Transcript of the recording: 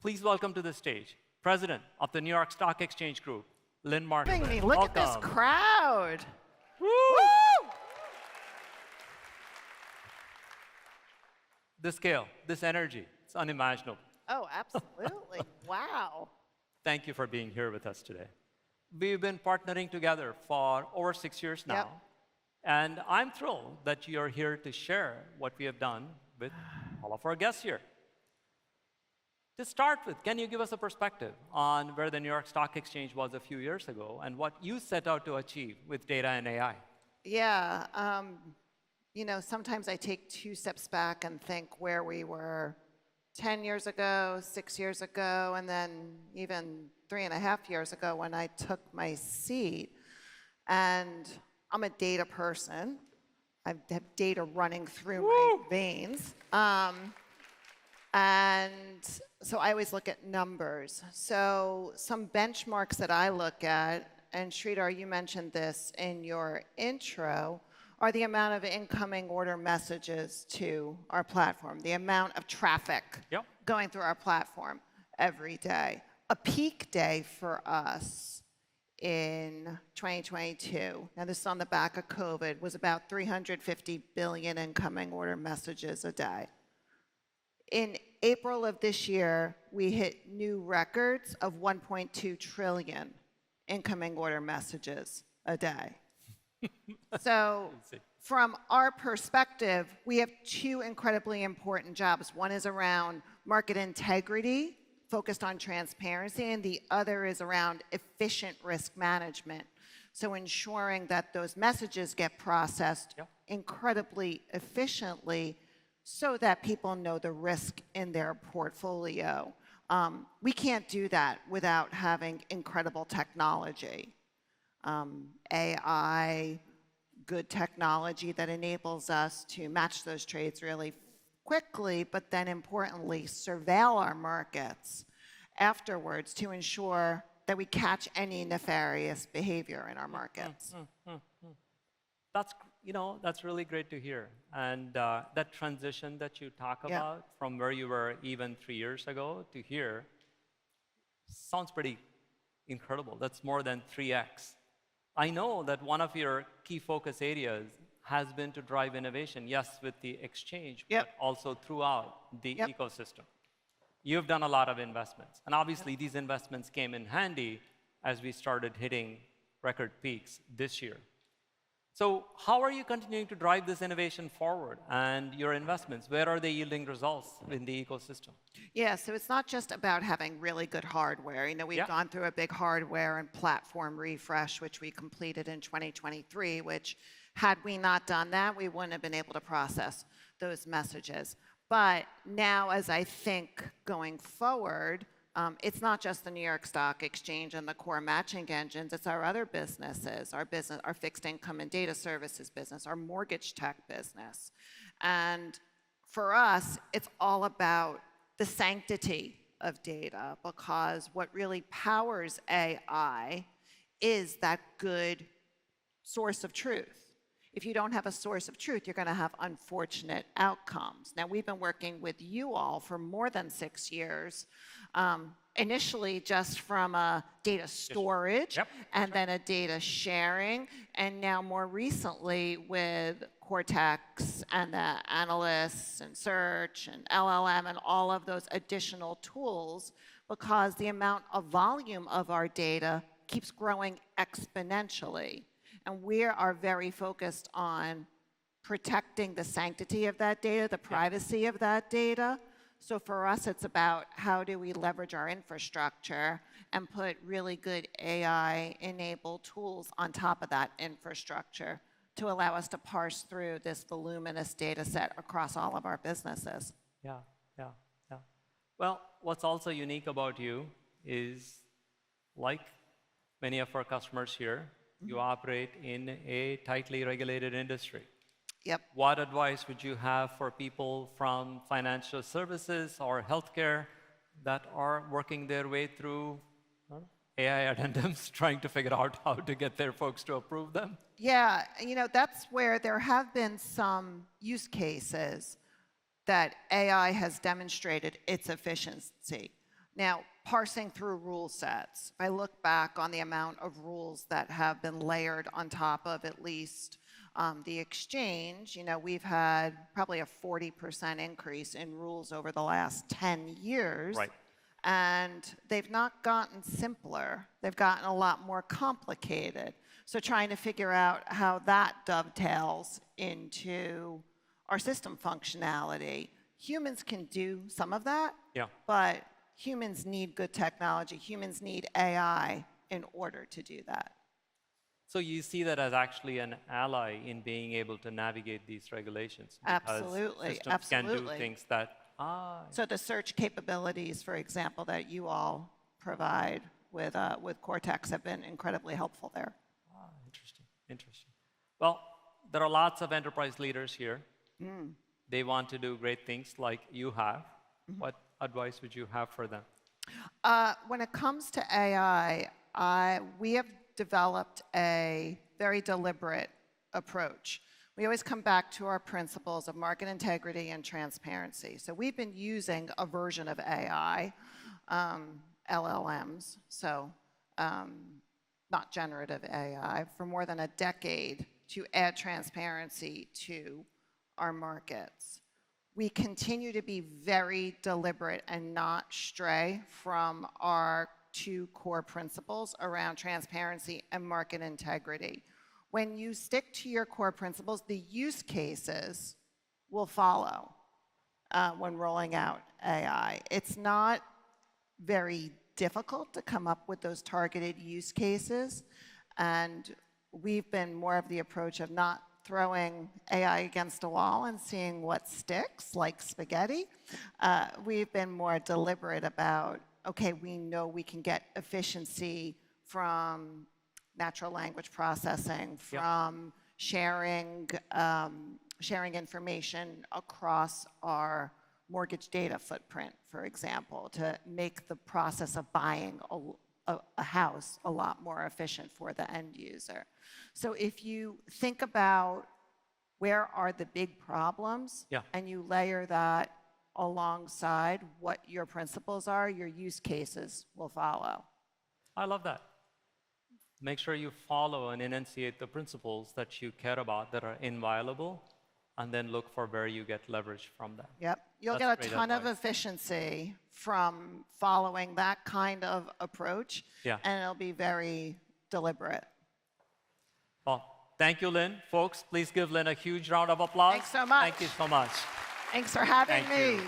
Please welcome to the stage, President of the New York Stock Exchange Group, Lynn Martin. Look at this crowd. Woo! The scale, this energy, it's unimaginable. Oh, absolutely. Wow. Thank you for being here with us today. We've been partnering together for over 6 years now. Yep. And I'm thrilled that you're here to share what we have done with all of our guests here. To start with, can you give us a perspective on where the New York Stock Exchange was a few years ago and what you set out to achieve with data and AI? Yeah. Sometimes I take 2 steps back and think where we were 10 years ago, 6 years ago, and then even 3.5 years ago when I took my seat. And I'm a data person. I have data running through my veins. And so I always look at numbers. So some benchmarks that I look at, and Sridhar, you mentioned this in your intro, are the amount of incoming order messages to our platform, the amount of traffic going through our platform every day. A peak day for us in 2022, now this is on the back of COVID, was about 350 billion incoming order messages a day. In April of this year, we hit new records of 1.2 trillion incoming order messages a day. So from our perspective, we have 2 incredibly important jobs. One is around market integrity, focused on transparency, and the other is around efficient risk management. So ensuring that those messages get processed incredibly efficiently so that people know the risk in their portfolio. We can't do that without having incredible technology. AI, good technology that enables us to match those trades really quickly, but then importantly, surveil our markets afterwards to ensure that we catch any nefarious behavior in our markets. That's really great to hear. And that transition that you talk about from where you were even 3 years ago to here sounds pretty incredible. That's more than 3x. I know that one of your key focus areas has been to drive innovation, yes, with the exchange, but also throughout the ecosystem. You've done a lot of investments. And obviously, these investments came in handy as we started hitting record peaks this year. So how are you continuing to drive this innovation forward and your investments? Where are they yielding results in the ecosystem? Yeah, so it's not just about having really good hardware. We've gone through a big hardware and platform refresh, which we completed in 2023, which had we not done that, we wouldn't have been able to process those messages. But now, as I think going forward, it's not just the New York Stock Exchange and the core matching engines, it's our other businesses, our fixed income and data services business, our mortgage tech business. And for us, it's all about the sanctity of data, because what really powers AI is that good source of truth. If you don't have a source of truth, you're going to have unfortunate outcomes. Now, we've been working with you all for more than 6 years, initially just from a data storage and then a data sharing, and now more recently with Cortex and the analysts and search and LLM and all of those additional tools, because the amount of volume of our data keeps growing exponentially. And we are very focused on protecting the sanctity of that data, the privacy of that data. So for us, it's about how do we leverage our infrastructure and put really good AI-enabled tools on top of that infrastructure to allow us to parse through this voluminous data set across all of our businesses. Yeah. Well, what's also unique about you is, like many of our customers here, you operate in a tightly regulated industry. What advice would you have for people from financial services or healthcare that are working their way through AI addendums, trying to figure out how to get their folks to approve them? Yeah, that's where there have been some use cases that AI has demonstrated its efficiency. Now, parsing through rule sets, if I look back on the amount of rules that have been layered on top of at least the exchange, we've had probably a 40% increase in rules over the last 10 years. Right. And they've not gotten simpler. They've gotten a lot more complicated. So trying to figure out how that dovetails into our system functionality. Humans can do some of that, but humans need good technology. Humans need AI in order to do that. So you see that as actually an ally in being able to navigate these regulations. Absolutely, systems absolutely. can do things that, So the search capabilities, for example, that you all provide with Cortex have been incredibly helpful there. Interesting, interesting. Well, there are lots of enterprise leaders here. They want to do great things like you have. What advice would you have for them? When it comes to AI, we have developed a very deliberate approach. We always come back to our principles of market integrity and transparency. So we've been using a version of AI, LLMs, so not generative AI, for more than a decade to add transparency to our markets. We continue to be very deliberate and not stray from our two core principles around transparency and market integrity. When you stick to your core principles, the use cases will follow when rolling out AI. It's not very difficult to come up with those targeted use cases, and we've been more of the approach of not throwing AI against a wall and seeing what sticks, like spaghetti. We've been more deliberate about, okay, we know we can get efficiency from natural language processing, from sharing information across our mortgage data footprint, for example, to make the process of buying a house a lot more efficient for the end user. So if you think about where are the big problems, and you layer that alongside what your principles are, your use cases will follow. I love that. Make sure you follow and enunciate the principles that you care about that are inviolable, and then look for where you get leverage from them. Yep. You'll get a ton of efficiency from following that kind of approach, and it'll be very deliberate. Well, thank you, Lynn. Folks, please give Lynn a huge round of applause. Thanks so much. Thank you so much. Thanks for having me. You.